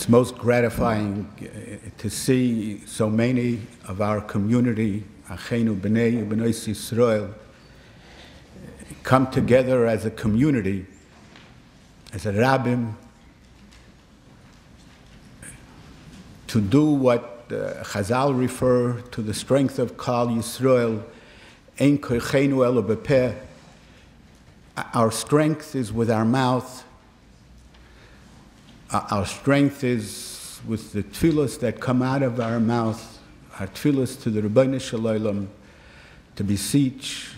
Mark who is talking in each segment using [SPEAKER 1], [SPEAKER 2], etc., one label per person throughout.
[SPEAKER 1] It's most gratifying to see so many of our community, Achenu B'nai B'nai Yisrael, come together as a community, as a rabbim, to do what Chazal refer to the strength of Klal Yisrael, Ein kochenu elo bepeh. Our strength is with our mouth. Our strength is with the tefillas that come out of our mouth, our tefillas to the Rebbeinu Shalom, to beseech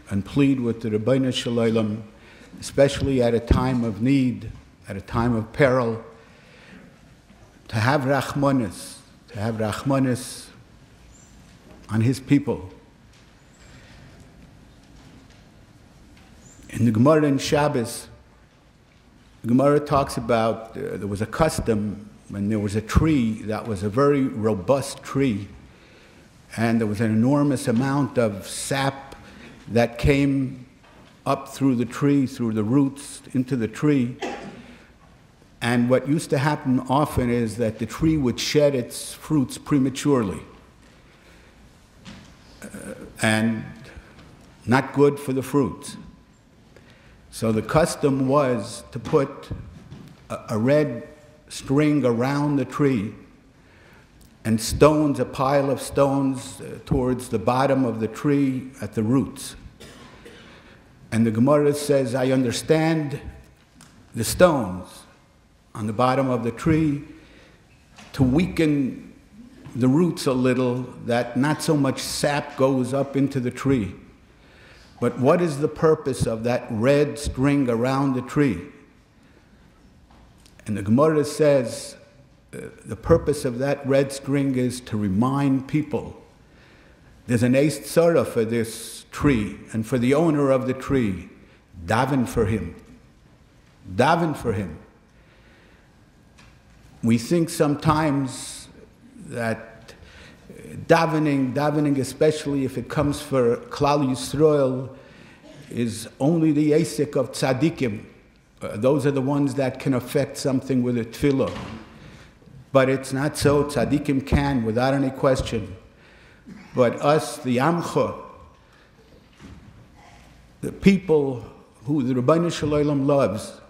[SPEAKER 1] and plead with the Rebbeinu Shalom, especially at a time of need, at a time of peril, to have rachmanis on His people. In the Gemara in Shabbos, the Gemara talks about there was a custom when there was a tree that was a very robust tree, and there was an enormous amount of sap that came up through the tree, through the roots, into the tree. And what used to happen often is that the tree would shed its fruits prematurely, and not good for the fruits. So the custom was to put a red string around the tree and stones, a pile of stones towards the bottom of the tree at the roots. And the Gemara says, I understand the stones on the bottom of the tree to weaken the roots a little, that not so much sap goes up into the tree. But what is the purpose of that red string around the tree? And the Gemara says the purpose of that red string is to remind people there's an Eis Tzara for this tree and for the owner of the tree. Daven for him. Daven for him. We think sometimes that davening, especially if it comes for Klal Yisrael, is only the asik of tzaddikim. Those are the ones that can affect something with a tefillah. But it's not so. Tzaddikim can, without any question. But us, the Amcha, the people who the Rebbeinu Shalom loves,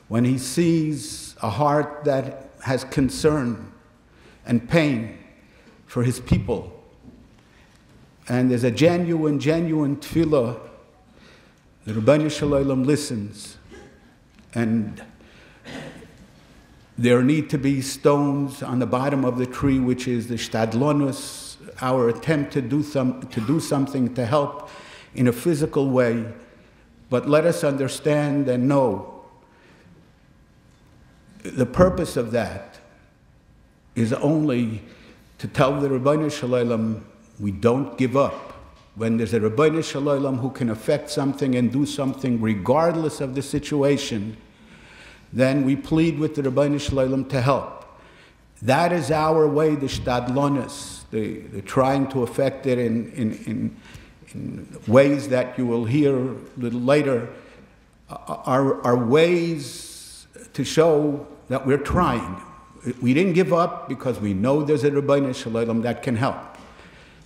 [SPEAKER 1] when he sees a heart that has concern and pain for his people, and there's a genuine tefillah, the Rebbeinu Shalom listens, and there need to be stones on the bottom of the tree, which is the shtadlonus, our attempt to do something to help in a physical way. But let us understand and know the purpose of that is only to tell the Rebbeinu Shalom we don't give up. When there's a Rebbeinu Shalom who can affect something and do something regardless of the situation, then we plead with the Rebbeinu Shalom to help. That is our way, the shtadlonus, the trying to affect it in ways that you will hear a little later, are ways to show that we're trying. We didn't give up because we know there's a Rebbeinu Shalom that can help.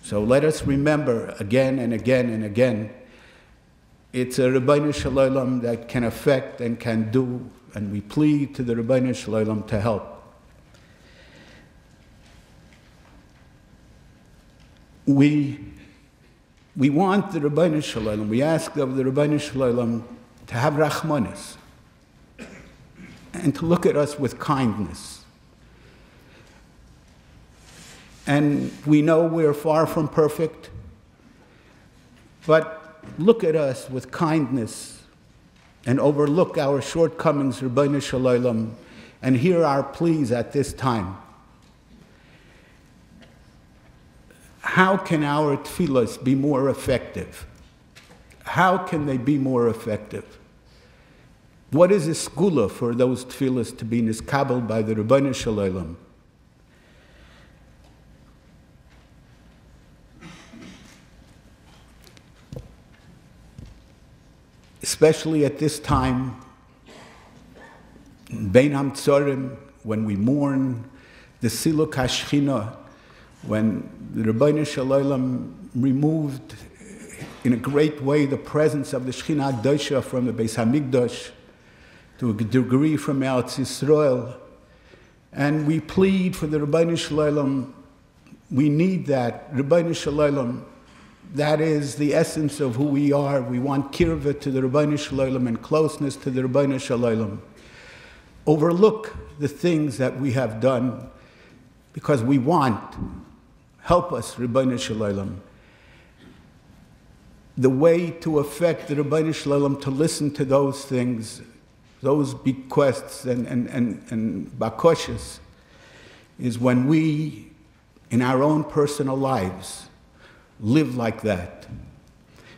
[SPEAKER 1] So let us remember again and again and again, it's a Rebbeinu Shalom that can affect and can do, and we plead to the Rebbeinu Shalom to help. We want the Rebbeinu Shalom, we ask of the Rebbeinu Shalom to have rachmanis and to look at us with kindness. And we know we're far from perfect, but look at us with kindness and overlook our shortcomings, Rebbeinu Shalom, and hear our pleas at this time. How can our tefillas be more effective? How can they be more effective? What is a skula for those tefillas to be niskabel by the Rebbeinu Shalom? Especially at this time, Bein HaMtzorim, when we mourn the Siluk HaShechina, when the Rebbeinu Shalom removed in a great way the presence of the Shechina Akdosha from the Beis HaMikdash to a degree from Eretz Yisrael. And we plead for the Rebbeinu Shalom. We need that. Rebbeinu Shalom, that is the essence of who we are. We want kirva to the Rebbeinu Shalom and closeness to the Rebbeinu Shalom. Overlook the things that we have done because we want. Help us, Rebbeinu Shalom. The way to affect the Rebbeinu Shalom to listen to those things, those bequests and bakoshes, is when we, in our own personal lives, live like that.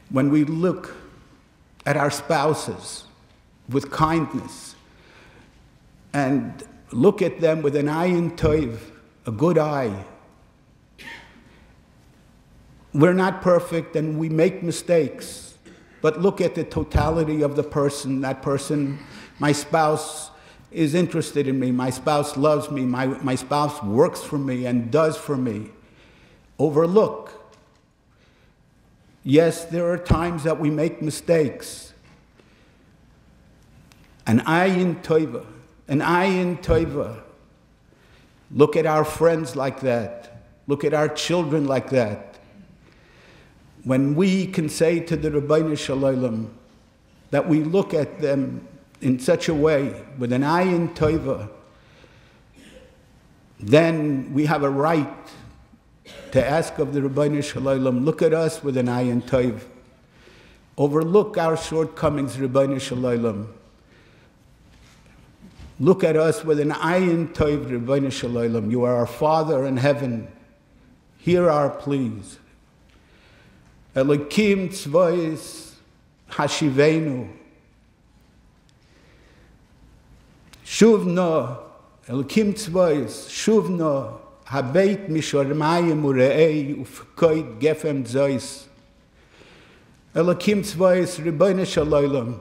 [SPEAKER 1] When we look at our spouses with kindness and look at them with an ayin toiv, a good eye. We're not perfect and we make mistakes, but look at the totality of the person. That person, my spouse is interested in me, my spouse loves me, my spouse works for me and does for me. Overlook. Yes, there are times that we make mistakes. An ayin toiva, an ayin toiva. Look at our friends like that. Look at our children like that. When we can say to the Rebbeinu Shalom that we look at them in such a way, with an ayin toiva, then we have a right to ask of the Rebbeinu Shalom, look at us with an ayin toiv. Overlook our shortcomings, Rebbeinu Shalom. Look at us with an ayin toiv, Rebbeinu Shalom. You are our Father in heaven. Hear our pleas. Elokim tzvois hashivenu. Shuvno, Elokim tzvois, shuvno, habeit mishormayim ure'ei ufkoid gefem zois. Elokim tzvois, Rebbeinu Shalom.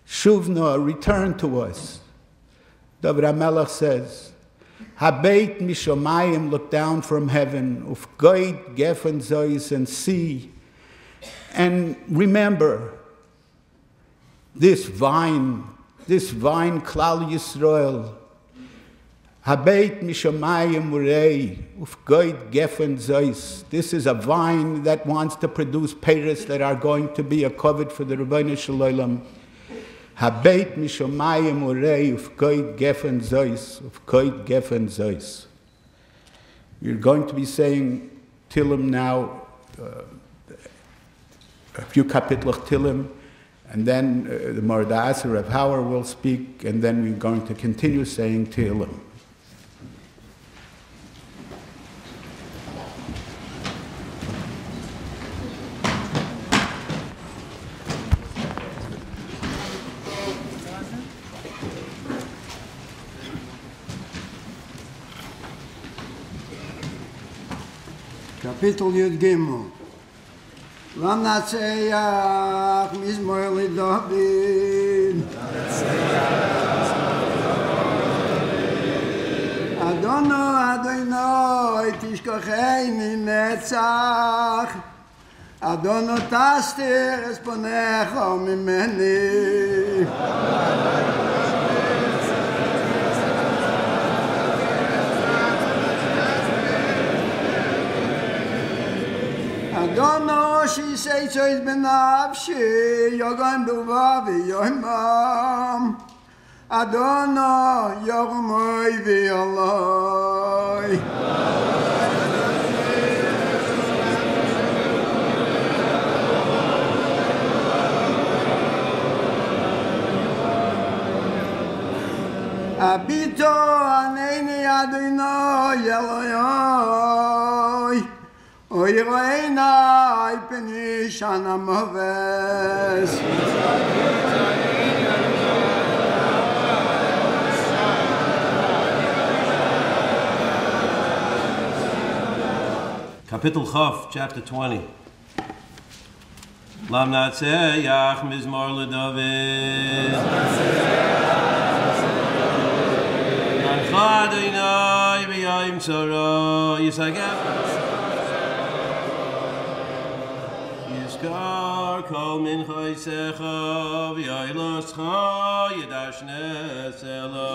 [SPEAKER 1] Shuvno, return to us. David HaMelech says, Habeit mishomayim, look down from heaven, ufgoid gefen zois, and see, and remember this vine Klal Yisrael. Habeit mishomayim urei, ufgoid gefen zois. This is a vine that wants to produce peiros that are going to be a covet for the Rebbeinu Shalom. Habeit mishomayim urei ufkoid gefen zois, ufkoid gefen zois. You're going to be saying Tillim now, a few kapitlach Tillim, and then the Mordeh Aser of Hauer will speak, and then we're going to continue saying Tillim.
[SPEAKER 2] Kapitel Yud Gimel. Lam Natseach Mizmor LeDavid. Adono Adonai Tishkochei Minetzach. Adono Taster Es Ponecha Mimeni. Adono she say so is benafshi yogan duvavi yoimam. Adono yogomoy vi Allah. Abito aneni Adonai Eloy. Oy reina I penish anamaves.
[SPEAKER 3] Kapitel Chaf, chapter 20. Lam Natseach Mizmor LeDavid. Adonai b'yayim tzara yisagem. Yizkar kol min chaysecha v'yayloscha yidashne sela.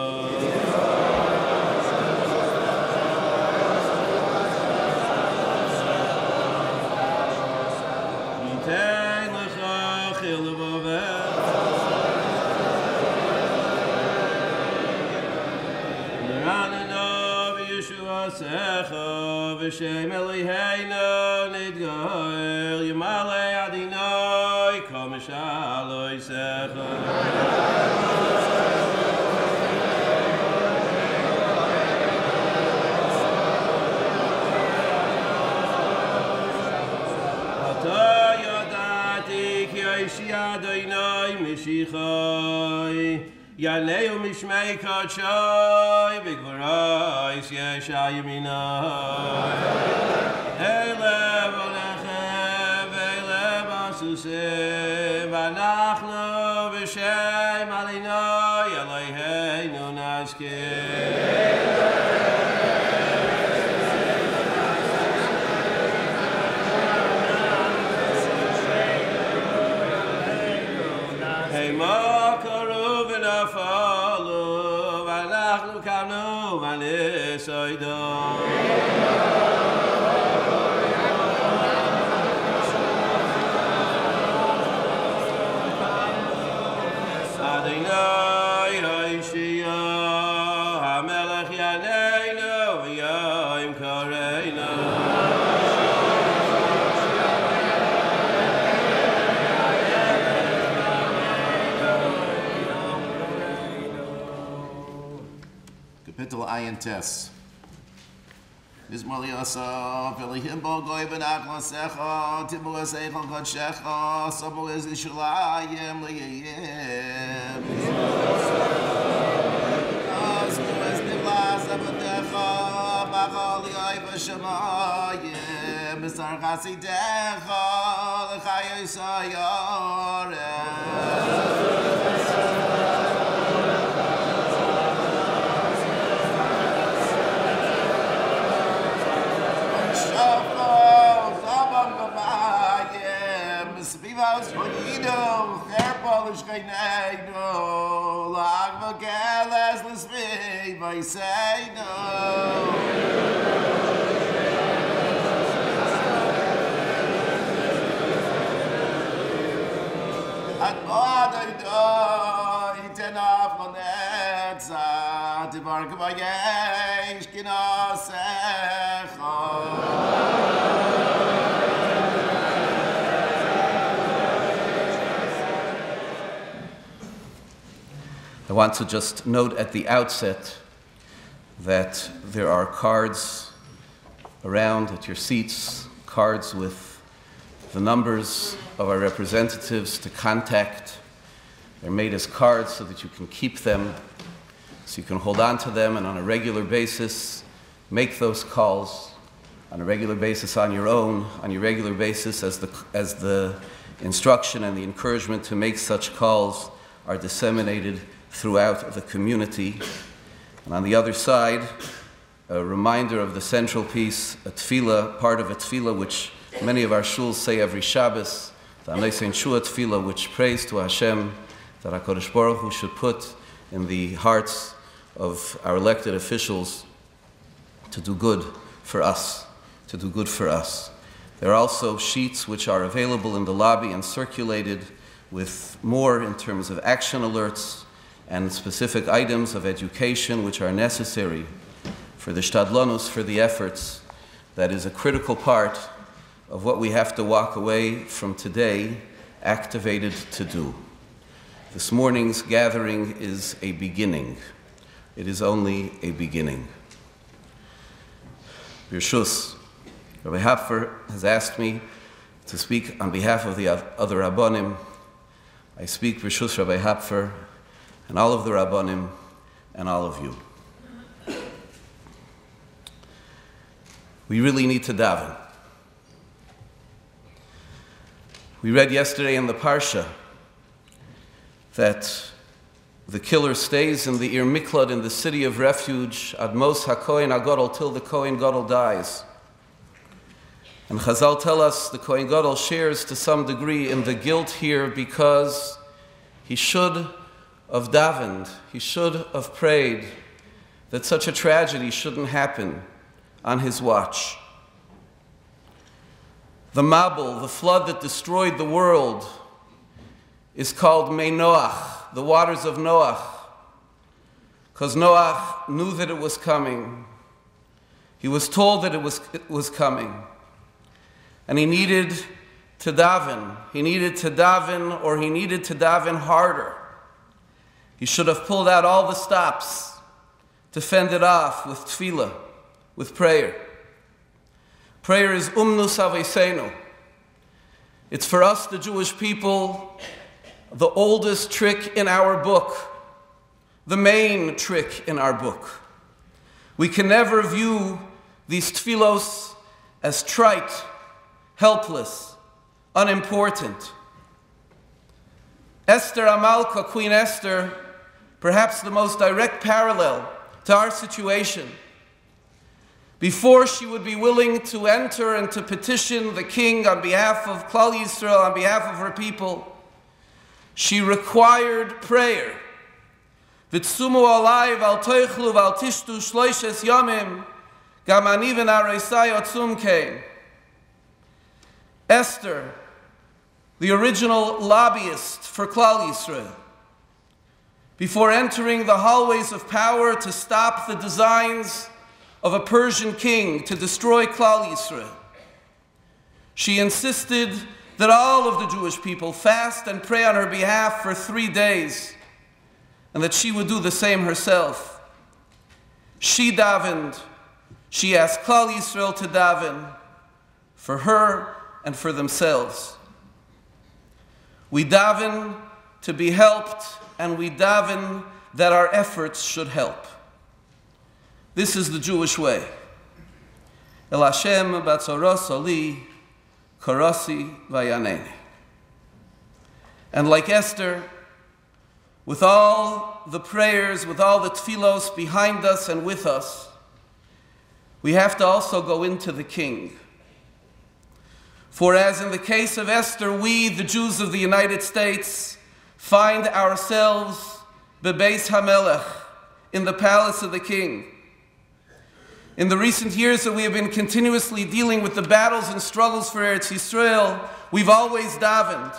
[SPEAKER 3] V'shem Eloheinu nidgael Yimalei Adonai kol mishaloi secha. Ata yodati ki Oishi Adonai mishichai Yaneu mishmei kachai b'gvorais yesha yaminai. Elev olechem ve'elev asusim v'anachnu b'shem Adonai Eloheinu nazkir.
[SPEAKER 4] Kapitel Ayin Tes. Bismillah Yosef, Elihim Bo Goy Ben Aklasecha, Tibu Eseichel Kodshecha, Sobo Ez Yishalayim Liyayim. Osmu Ez Nivlas Abadecha, Bachal Yoy Vashamayim, Bisar Chasidecha, L'chayoi Sayorem. Vivos Bonito, Fairpolish Gainagno, Lagmageles, Lisby, by say no. At Modaito, Itenaf Lonetza, Tibarkabayesh, Kinasecha.
[SPEAKER 5] I want to just note at the outset that there are cards around at your seats, cards with the numbers of our representatives to contact. They're made as cards so that you can keep them, so you can hold on to them and on a regular basis make those calls on a regular basis on your own, on your regular basis as the instruction and the encouragement to make such calls are disseminated throughout the community. And on the other side, a reminder of the central piece, a tefillah, part of a tefillah which many of our shuls say every Shabbos, the Anesein Shua tefillah, which prays to Hashem that HaKadosh Baruch Hu should put in the hearts of our elected officials to do good for us, to do good for us. There are also sheets which are available in the lobby and circulated with more in terms of action alerts and specific items of education which are necessary for the shtadlonus, for the efforts. That is a critical part of what we have to walk away from today activated to do. This morning's gathering is a beginning. It is only a beginning. Birshus, Rabbi Hapfer has asked me to speak on behalf of the other Rabbanim. I speak Birshus Rabbi Hapfer and all of the Rabbanim and all of you. We really need to daven. We read yesterday in the Parsha that The killer stays in the Ir Miklad, in the city of refuge, ad mos haKohen HaGadol, till the Kohen Gadol dies. And Chazal tell us the Kohen Gadol shares to some degree in the guilt here because he should have davened, he should have prayed that such a tragedy shouldn't happen on his watch. The Mabul, the flood that destroyed the world, is called Mei Noach, the waters of Noach, because Noach knew that it was coming. He was told that it was coming. And he needed to daven. He needed to daven, or he needed to daven harder. He should have pulled out all the stops to fend it off with tefillah, with prayer. Prayer is umnus aveseinu. It's for us, the Jewish people, the oldest trick in our book, the main trick in our book. We can never view these tefillos as trite, helpless, unimportant. Esther Amalka, Queen Esther, perhaps the most direct parallel to our situation. Before she would be willing to enter and to petition the king on behalf of Klal Yisrael, on behalf of her people, she required prayer. V'tsumu alai v'al toichlu v'al tishtu shloishes yomim gam ani v'nareisai otzum kein. Esther, the original lobbyist for Klal Yisrael, before entering the hallways of power to stop the designs of a Persian king to destroy Klal Yisrael, she insisted that all of the Jewish people fast and pray on her behalf for 3 days, and that she would do the same herself. She davened. She asked Klal Yisrael to daven for her and for themselves. We daven to be helped, and we daven that our efforts should help. This is the Jewish way. El Hashem batzoros oli karasi vayaneni. And like Esther, with all the prayers, with all the tefillos behind us and with us, we have to also go into the king. For as in the case of Esther, we, the Jews of the United States, find ourselves bebeis hamelech, in the palace of the king. In the recent years that we have been continuously dealing with the battles and struggles for Eretz Yisrael, we've always davened.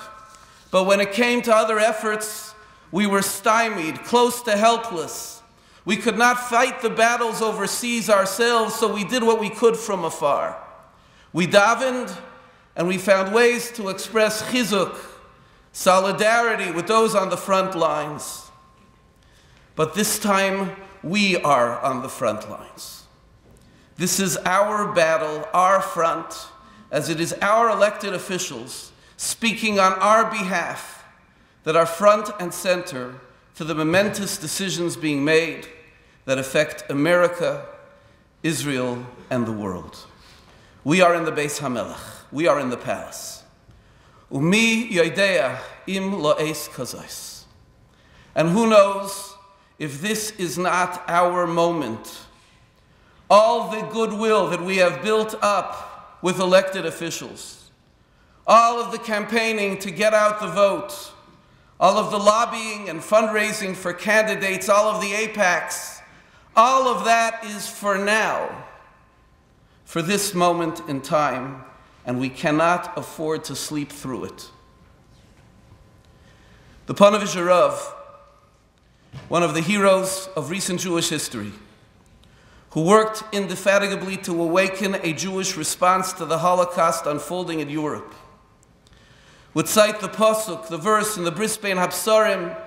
[SPEAKER 5] But when it came to other efforts, we were stymied, close to helpless. We could not fight the battles overseas ourselves, so we did what we could from afar. We davened, and we found ways to express chizuk, solidarity with those on the front lines. But this time, we are on the front lines. This is our battle, our front, as it is our elected officials speaking on our behalf that are front and center to the momentous decisions being made that affect America, Israel, and the world. We are in the Beis HaMelech. We are in the palace. Umi yoidea im lo'es kazos. And who knows if this is not our moment. All the goodwill that we have built up with elected officials, all of the campaigning to get out the vote, all of the lobbying and fundraising for candidates, all of the APACs, all of that is for now, for this moment in time, and we cannot afford to sleep through it. The Panovich Rav, one of the heroes of recent Jewish history, who worked indefatigably to awaken a Jewish response to the Holocaust unfolding in Europe, would cite the pasuk, the verse in the Bris Bein Habsarim,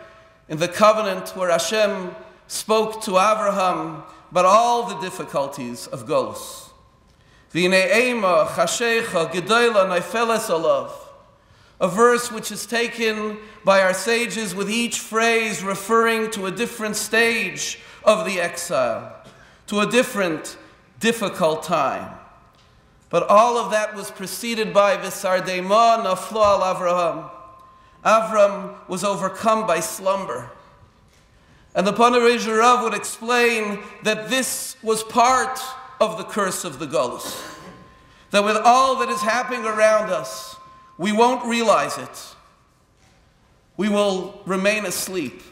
[SPEAKER 5] in the covenant where Hashem spoke to Abraham about all the difficulties of Golus. V'nei eima chashecha gedola neifeles alav, a verse which is taken by our sages with each phrase referring to a different stage of the exile, to a different, difficult time. But all of that was preceded by V'sardema naflo al Avraham. Avram was overcome by slumber. And the Panereja Rav would explain that this was part of the curse of the Golus. That with all that is happening around us, we won't realize it. We will remain asleep.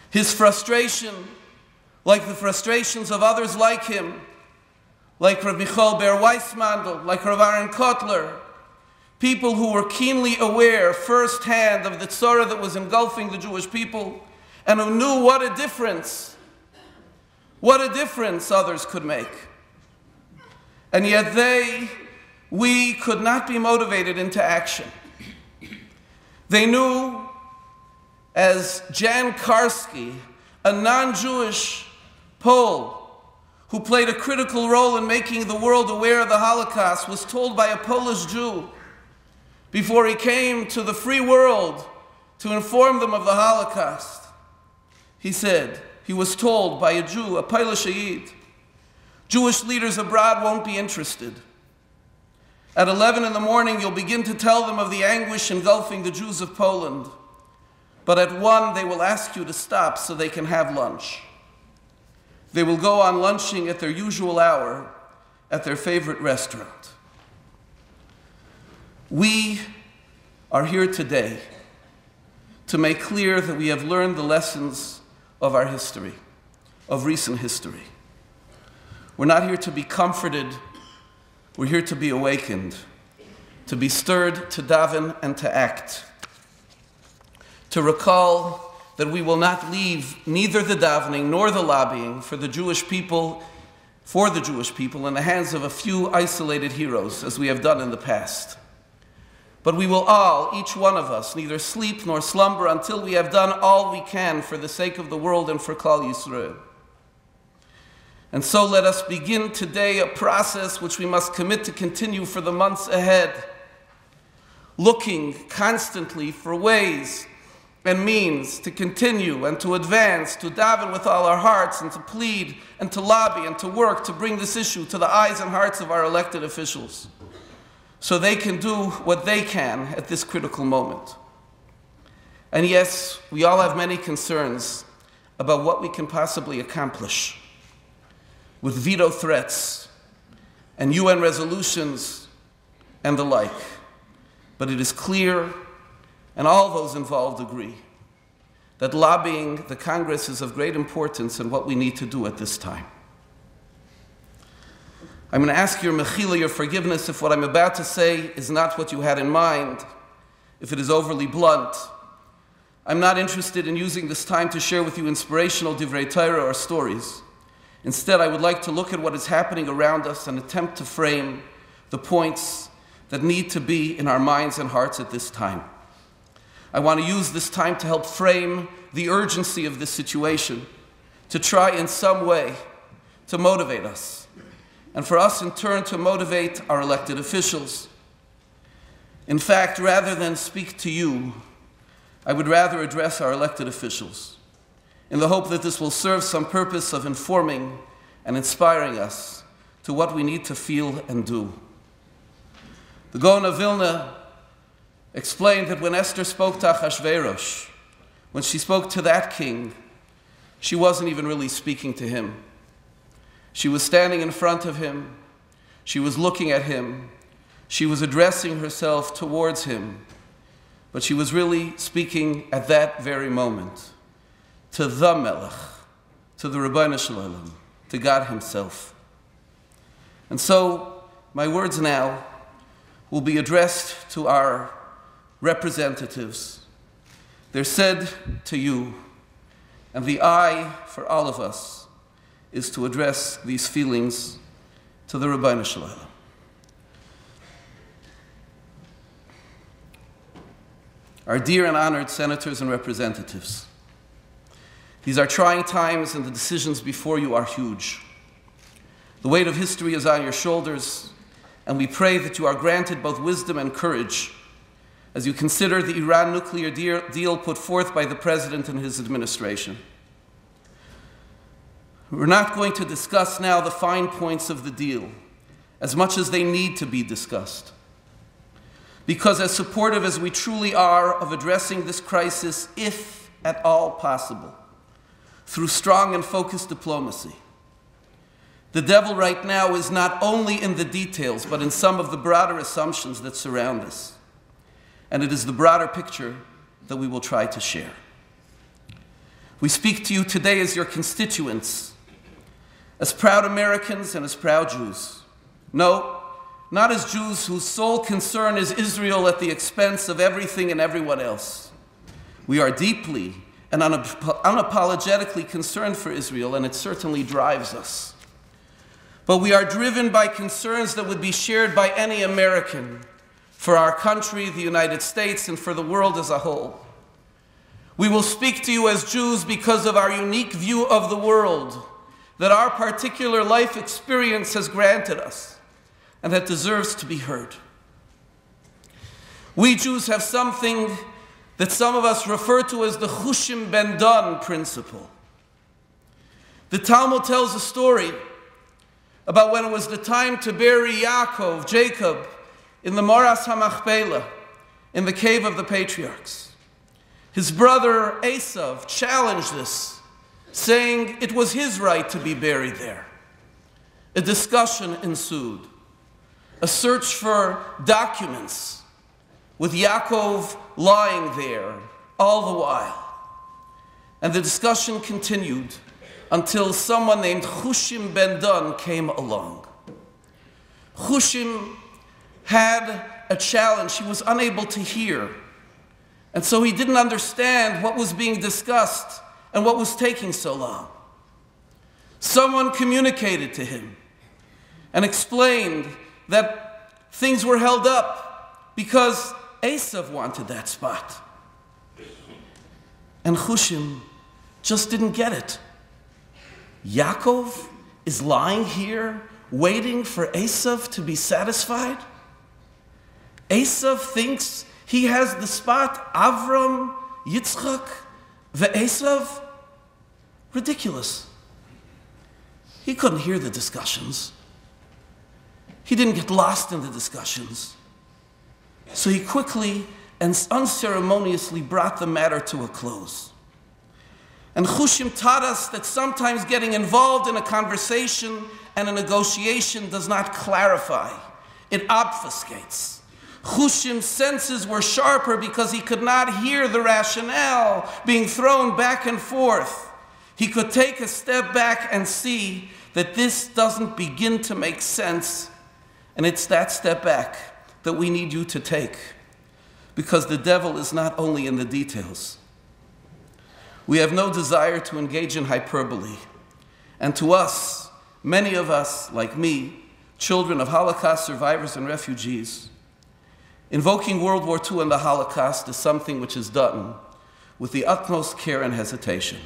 [SPEAKER 5] His frustration, like the frustrations of others like him, like Rav Michal Ber Weissmandel, like Rav Aaron Kotler, people who were keenly aware firsthand of the tzara that was engulfing the Jewish people, and who knew what a difference others could make. And yet we could not be motivated into action. They knew, as Jan Karski, a non-Jewish Pole, who played a critical role in making the world aware of the Holocaust, was told by a Polish Jew before he came to the free world to inform them of the Holocaust. He said, he was told by a Jew, a Polish Yid, Jewish leaders abroad won't be interested. At 11 in the morning, you'll begin to tell them of the anguish engulfing the Jews of Poland. But at 1, they will ask you to stop so they can have lunch. They will go on lunching at their usual hour at their favorite restaurant. We are here today to make clear that we have learned the lessons of our history, of recent history. We're not here to be comforted. We're here to be awakened, to be stirred to daven and to act, to recall that we will not leave neither the davening nor the lobbying for the Jewish people in the hands of a few isolated heroes, as we have done in the past. But we will all, each one of us, neither sleep nor slumber until we have done all we can for the sake of the world and for Klal Yisrael. And so let us begin today a process which we must commit to continue for the months ahead, looking constantly for ways and means to continue and to advance, to daven with all our hearts and to plead and to lobby and to work to bring this issue to the eyes and hearts of our elected officials so they can do what they can at this critical moment. And yes, we all have many concerns about what we can possibly accomplish with veto threats and UN resolutions and the like. But it is clear, and all those involved agree, that lobbying the Congress is of great importance in what we need to do at this time. I'm going to ask your mechila, your forgiveness, if what I'm about to say is not what you had in mind, if it is overly blunt. I'm not interested in using this time to share with you inspirational divrei Torah or stories. Instead, I would like to look at what is happening around us and attempt to frame the points that need to be in our minds and hearts at this time. I want to use this time to help frame the urgency of this situation, to try in some way to motivate us, and for us in turn to motivate our elected officials. In fact, rather than speak to you, I would rather address our elected officials, in the hope that this will serve some purpose of informing and inspiring us to what we need to feel and do. The Gaon of Vilna explained that when Esther spoke to Achashverosh, when she spoke to that king, she wasn't even really speaking to him. She was standing in front of him, she was looking at him, she was addressing herself towards him, but she was really speaking at that very moment to the Melech, to the Ribbono Shel Olam, to God himself. And so my words now will be addressed to our representatives. They're said to you, and the I for all of us is to address these feelings to the Ribbono Shel Olam. Our dear and honored senators and representatives, these are trying times and the decisions before you are huge. The weight of history is on your shoulders, and we pray that you are granted both wisdom and courage as you consider the Iran nuclear deal put forth by the President and his administration. We're not going to discuss now the fine points of the deal, as much as they need to be discussed. Because as supportive as we truly are of addressing this crisis, if at all possible through strong and focused diplomacy. The devil right now is not only in the details, but in some of the broader assumptions that surround us. And it is the broader picture that we will try to share. We speak to you today as your constituents, as proud Americans and as proud Jews. No, not as Jews whose sole concern is Israel at the expense of everything and everyone else. We are deeply and unapologetically concerned for Israel, and it certainly drives us. But we are driven by concerns that would be shared by any American for our country, the United States, and for the world as a whole. We will speak to you as Jews because of our unique view of the world that our particular life experience has granted us and that deserves to be heard. We Jews have something that some of us refer to as the Chushim Ben Dan principle. The Talmud tells a story about when it was the time to bury Yaakov, Jacob, in the Moras HaMachpelah, in the cave of the patriarchs. His brother Esav challenged this, saying it was his right to be buried there. A discussion ensued, a search for documents, with Yaakov lying there all the while. And the discussion continued until someone named Chushim Ben Dan came along. Chushim had a challenge. He was unable to hear. And so he didn't understand what was being discussed and what was taking so long. Someone communicated to him and explained that things were held up because Esav wanted that spot. And Chushim just didn't get it. Yaakov is lying here waiting for Esav to be satisfied? Esav thinks he has the spot, Avram, Yitzchak, Esav? Ridiculous. He couldn't hear the discussions. He didn't get lost in the discussions. So he quickly and unceremoniously brought the matter to a close. And Chushim taught us that sometimes getting involved in a conversation and a negotiation does not clarify. It obfuscates. Chushim's senses were sharper because he could not hear the rationale being thrown back and forth. He could take a step back and see that this doesn't begin to make sense. And it's that step back that we need you to take, because the devil is not only in the details. We have no desire to engage in hyperbole. And to us, many of us, like me, children of Holocaust survivors and refugees, invoking World War II and the Holocaust is something which is done with the utmost care and hesitation.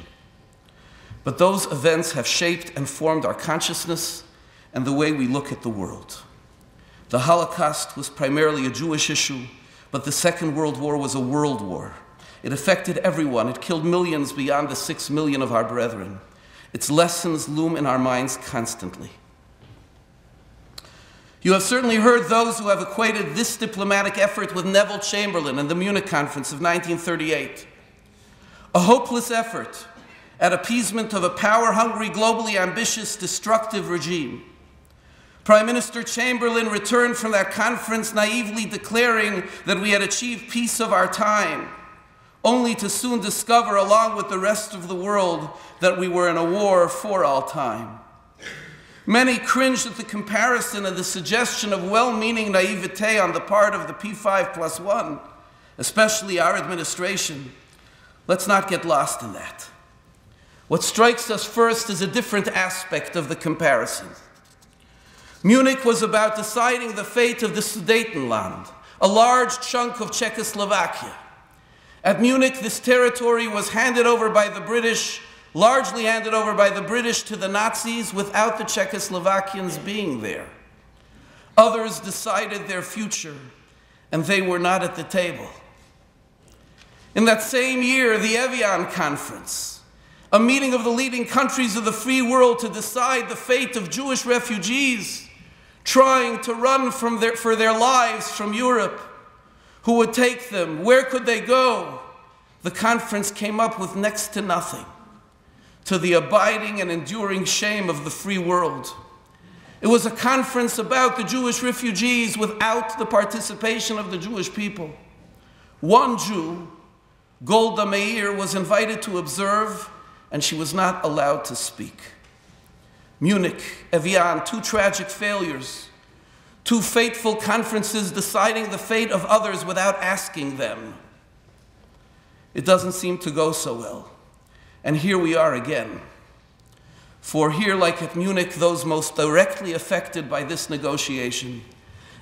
[SPEAKER 5] But those events have shaped and formed our consciousness and the way we look at the world. The Holocaust was primarily a Jewish issue, but the Second World War was a world war. It affected everyone. It killed millions beyond the 6 million of our brethren. Its lessons loom in our minds constantly. You have certainly heard those who have equated this diplomatic effort with Neville Chamberlain and the Munich Conference of 1938. A hopeless effort at appeasement of a power-hungry, globally ambitious, destructive regime. Prime Minister Chamberlain returned from that conference naively declaring that we had achieved peace of our time, only to soon discover, along with the rest of the world, that we were in a war for all time. Many cringed at the comparison and the suggestion of well-meaning naivete on the part of the P5+1, especially our administration. Let's not get lost in that. What strikes us first is a different aspect of the comparison. Munich was about deciding the fate of the Sudetenland, a large chunk of Czechoslovakia. At Munich, this territory was handed over by the British, largely handed over by the British to the Nazis without the Czechoslovakians being there. Others decided their future, and they were not at the table. In that same year, the Evian Conference, a meeting of the leading countries of the free world to decide the fate of Jewish refugees trying to run for their lives from Europe. Who would take them? Where could they go? the conference came up with next to nothing, to the abiding and enduring shame of the free world. It was a conference about the Jewish refugees without the participation of the Jewish people. One Jew, Golda Meir, was invited to observe, and she was not allowed to speak. Munich, Evian, two tragic failures, two fateful conferences deciding the fate of others without asking them. It doesn't seem to go so well. And here we are again. For here, like at Munich, those most directly affected by this negotiation,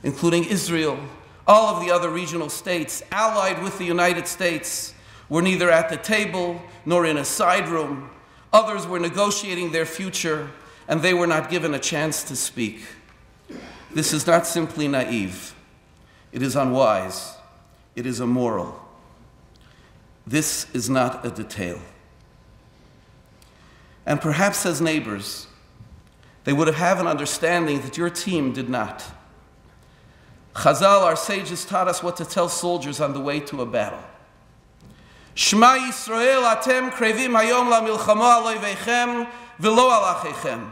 [SPEAKER 5] including Israel, all of the other regional states, allied with the United States, were neither at the table nor in a side room. Others were negotiating their future, and they were not given a chance to speak. This is not simply naive. It is unwise. It is immoral. This is not a detail. And perhaps as neighbors, they would have an understanding that your team did not. Chazal, our sages, taught us what to tell soldiers on the way to a battle. Shema Yisrael, atem krevim hayom la milchama al oivechem v'lo al achechem.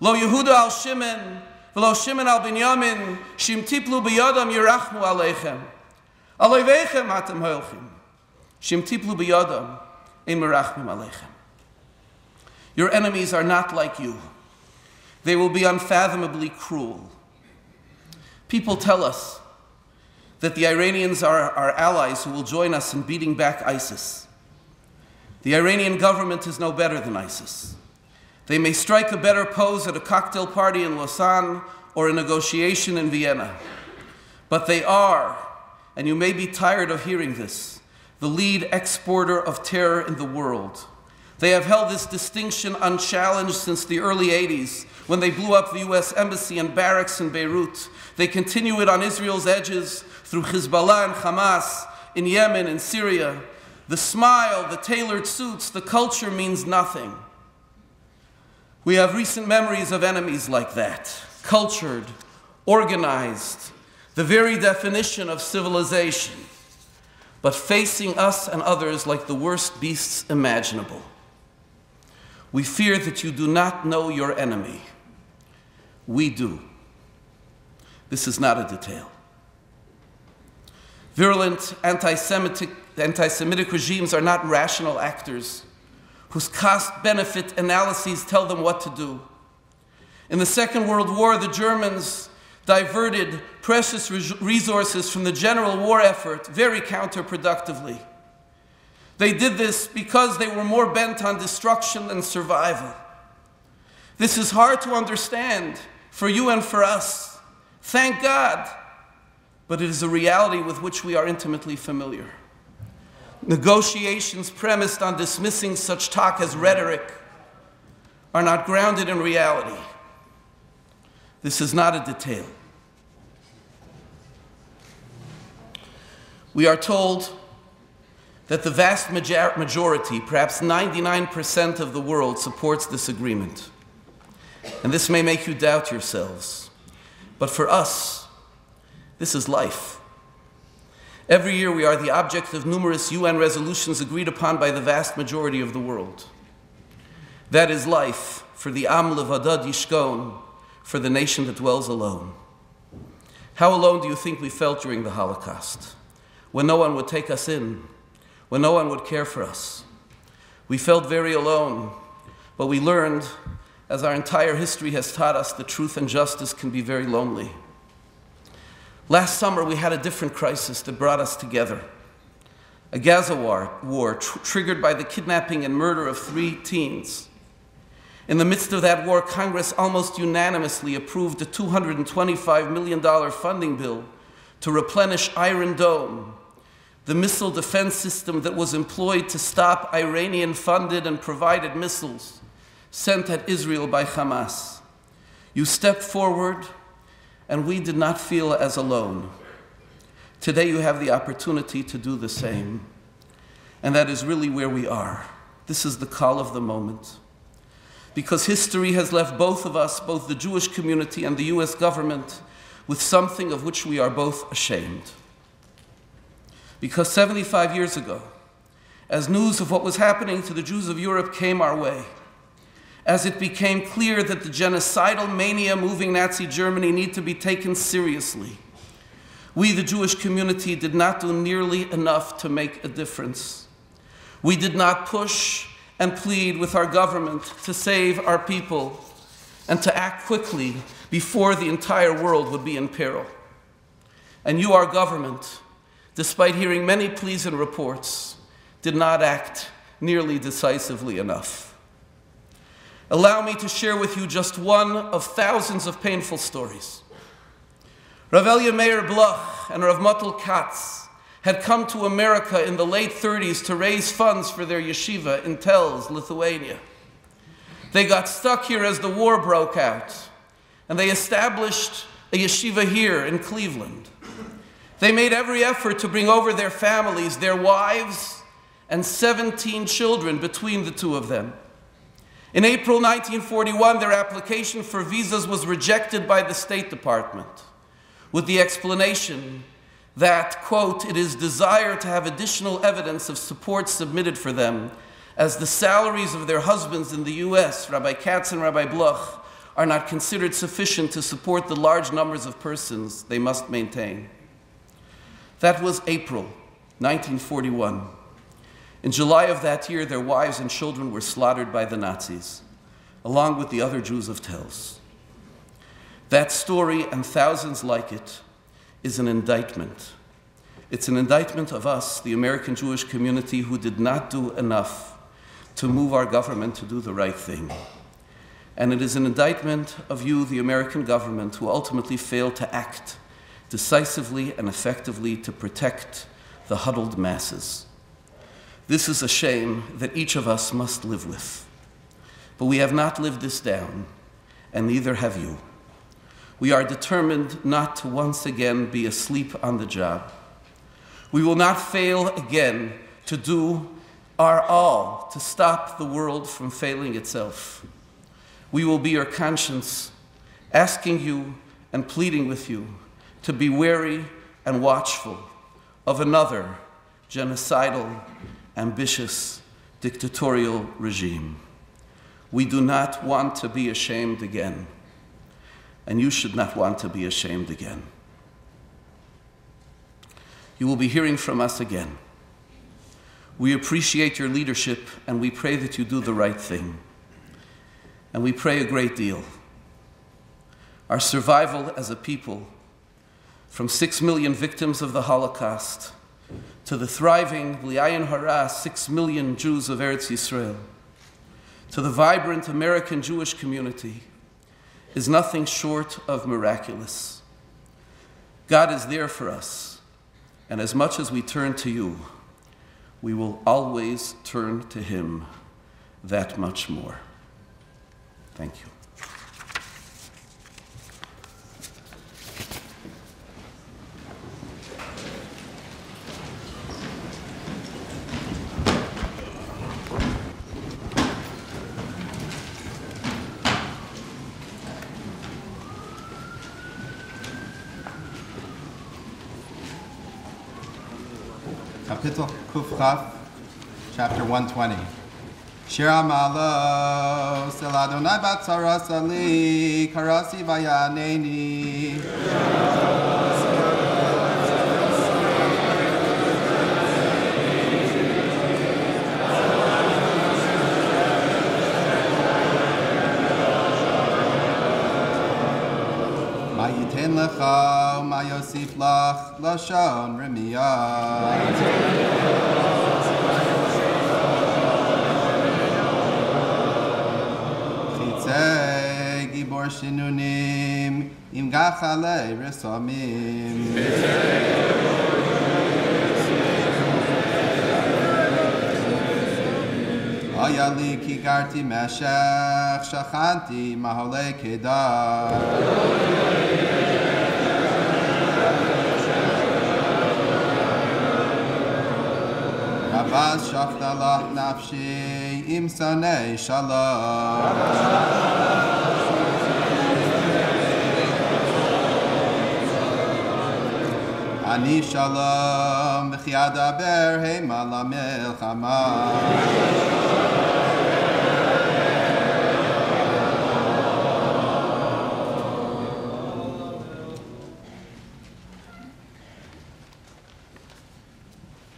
[SPEAKER 5] Lo Yehuda al Shimon, v'lo Shimon al Binyamin, shim tiplu b'yadam yirachmu aleichem. Al oivechem atem hoilchim. Shim tiplu b'yadam ein merachmim aleichem. Your enemies are not like you. They will be unfathomably cruel. People tell us that the Iranians are our allies who will join us in beating back ISIS. The Iranian government is no better than ISIS. They may strike a better pose at a cocktail party in Lausanne or a negotiation in Vienna. But they are, and you may be tired of hearing this, the lead exporter of terror in the world. They have held this distinction unchallenged since the early 80s, when they blew up the US embassy and barracks in Beirut. They continue it on Israel's edges through Hezbollah and Hamas, in Yemen and Syria. The smile, the tailored suits, the culture means nothing. We have recent memories of enemies like that, cultured, organized, the very definition of civilization, but facing us and others like the worst beasts imaginable. We fear that you do not know your enemy. We do. This is not a detail. Virulent anti-Semitic regimes are not rational actors whose cost-benefit analyses tell them what to do. In the Second World War, the Germans diverted precious resources from the general war effort very counterproductively. They did this because they were more bent on destruction than survival. This is hard to understand for you and for us. Thank God. But it is a reality with which we are intimately familiar. Negotiations premised on dismissing such talk as rhetoric are not grounded in reality. This is not a detail. We are told that the vast majority, perhaps 99% of the world, supports this agreement. And this may make you doubt yourselves. But for us, this is life. Every year we are the object of numerous UN resolutions agreed upon by the vast majority of the world. That is life for the Am Levadad Yishkon, for the nation that dwells alone. How alone do you think we felt during the Holocaust? When no one would take us in, when no one would care for us. We felt very alone, but we learned, as our entire history has taught us, that truth and justice can be very lonely. Last summer, we had a different crisis that brought us together. A Gaza war triggered by the kidnapping and murder of 3 teens. In the midst of that war, Congress almost unanimously approved a $225 million funding bill to replenish Iron Dome, the missile defense system that was employed to stop Iranian-funded and provided missiles sent at Israel by Hamas. You stepped forward, and we did not feel as alone. Today you have the opportunity to do the same, and that is really where we are. This is the call of the moment. Because history has left both of us, both the Jewish community and the US government, with something of which we are both ashamed. Because 75 years ago, as news of what was happening to the Jews of Europe came our way, as it became clear that the genocidal mania moving Nazi Germany need to be taken seriously, we, the Jewish community, did not do nearly enough to make a difference. We did not push and plead with our government to save our people and to act quickly before the entire world would be in peril. And you, our government, despite hearing many pleas and reports, did not act nearly decisively enough. Allow me to share with you just one of thousands of painful stories. Rav Elia Meir Bloch and Rav Motel Katz had come to America in the late 30s to raise funds for their yeshiva in Telz, Lithuania. They got stuck here as the war broke out, and they established a yeshiva here in Cleveland. They made every effort to bring over their families, their wives, and 17 children between the two of them. In April 1941, their application for visas was rejected by the State Department with the explanation that, quote, it is desired to have additional evidence of support submitted for them as the salaries of their husbands in the US, Rabbi Katz and Rabbi Bloch, are not considered sufficient to support the large numbers of persons they must maintain. That was April 1941. In July of that year, their wives and children were slaughtered by the Nazis, along with the other Jews of Telz. That story, and thousands like it, is an indictment. It's an indictment of us, the American Jewish community, who did not do enough to move our government to do the right thing. And it is an indictment of you, the American government, who ultimately failed to act decisively and effectively to protect the huddled masses. This is a shame that each of us must live with. But we have not lived this down, and neither have you. We are determined not to once again be asleep on the job. We will not fail again to do our all to stop the world from failing itself. We will be your conscience, asking you and pleading with you to be wary and watchful of another genocidal, ambitious, dictatorial regime. We do not want to be ashamed again, and you should not want to be ashamed again. You will be hearing from us again. We appreciate your leadership, and we pray that you do the right thing. And we pray a great deal. Our survival as a people, from 6 million victims of the Holocaust to the thriving, B'li'ayin hara, 6 million Jews of Eretz Yisrael, to the vibrant American Jewish community, is nothing short of miraculous. God is there for us, and as much as we turn to you, we will always turn to him that much more. Thank you.
[SPEAKER 6] Kapitel Kuf Chaf, chapter 120. Shir Amalo, Sel Adonai Batzara Sali, Karasi Vayaneni. Ma Yiten Lecha, Ma Yosif Lach, Lashon Remiyah. Gibor Shinunim, Im Gachale Resomim. Ayali Kigarti Meshech, Shachanti Mahole Kedar. Rabaz Shaftalach Nafshi, Im Sanei Shalom. אני שלום, וכי אדבר המה למלחמה.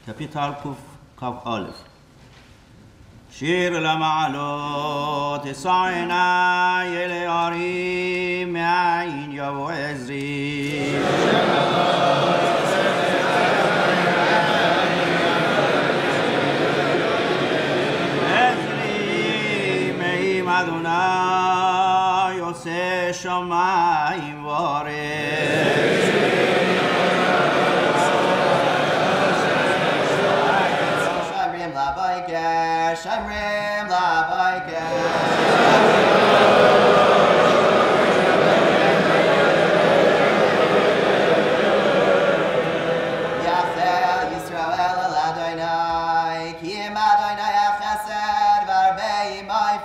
[SPEAKER 7] Kapitel Kaf Aleph. Shir למעלות, יסענה ילי ערים, מאין יבוא עזרי. עזרי מעם אדוני, עושה שמיים וארץ. Shamrim la baiker. Yachel Yisrael el Adonai, ki im Adonai ha-chesed v'arbei imai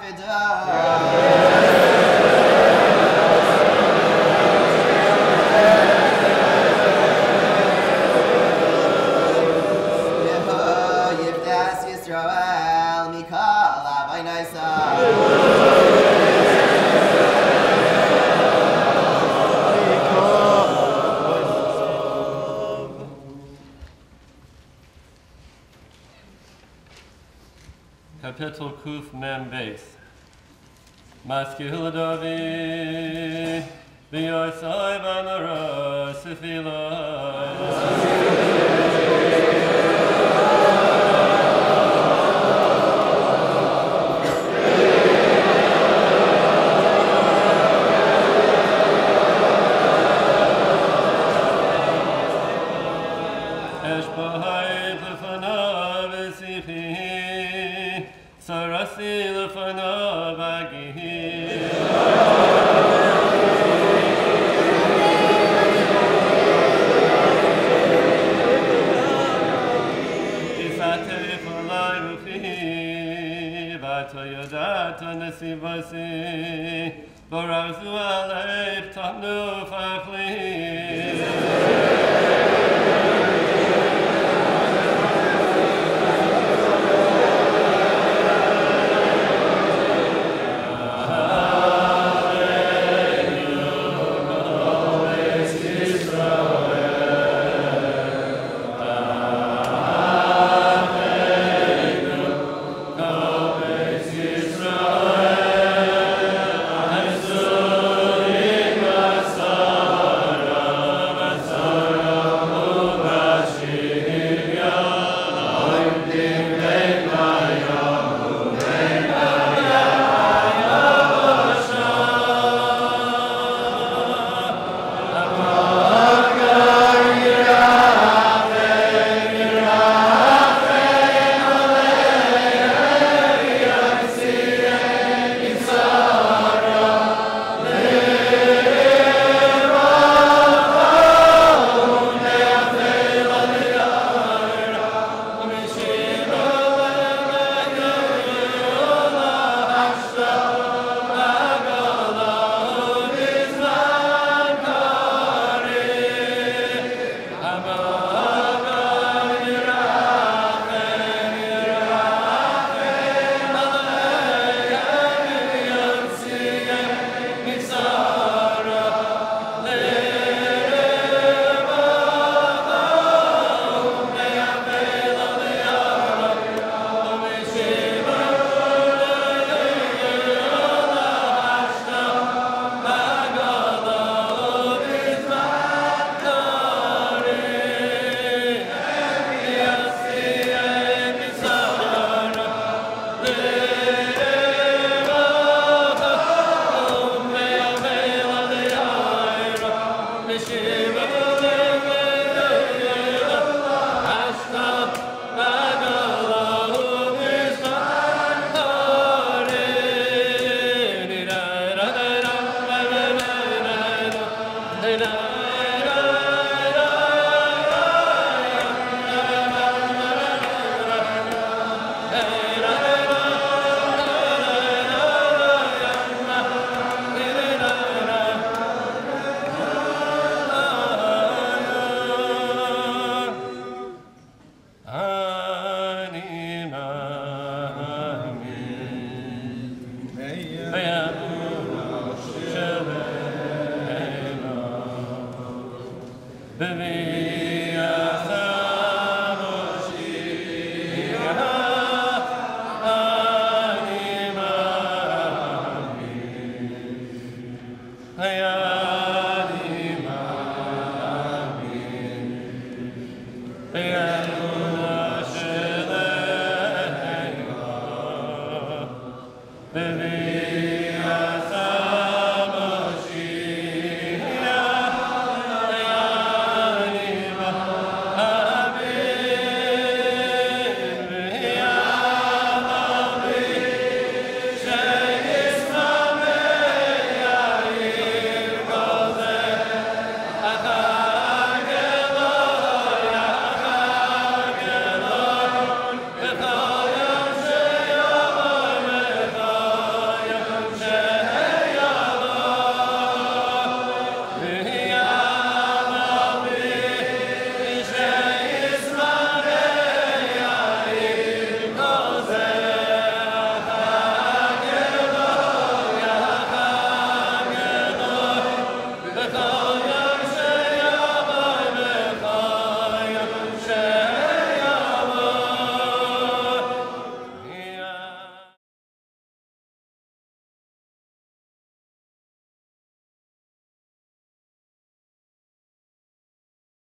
[SPEAKER 3] Kapitel Kuf Mem Beis. Maskil David, B'yosai B'amara, Tefilla.
[SPEAKER 8] Son
[SPEAKER 3] Bevi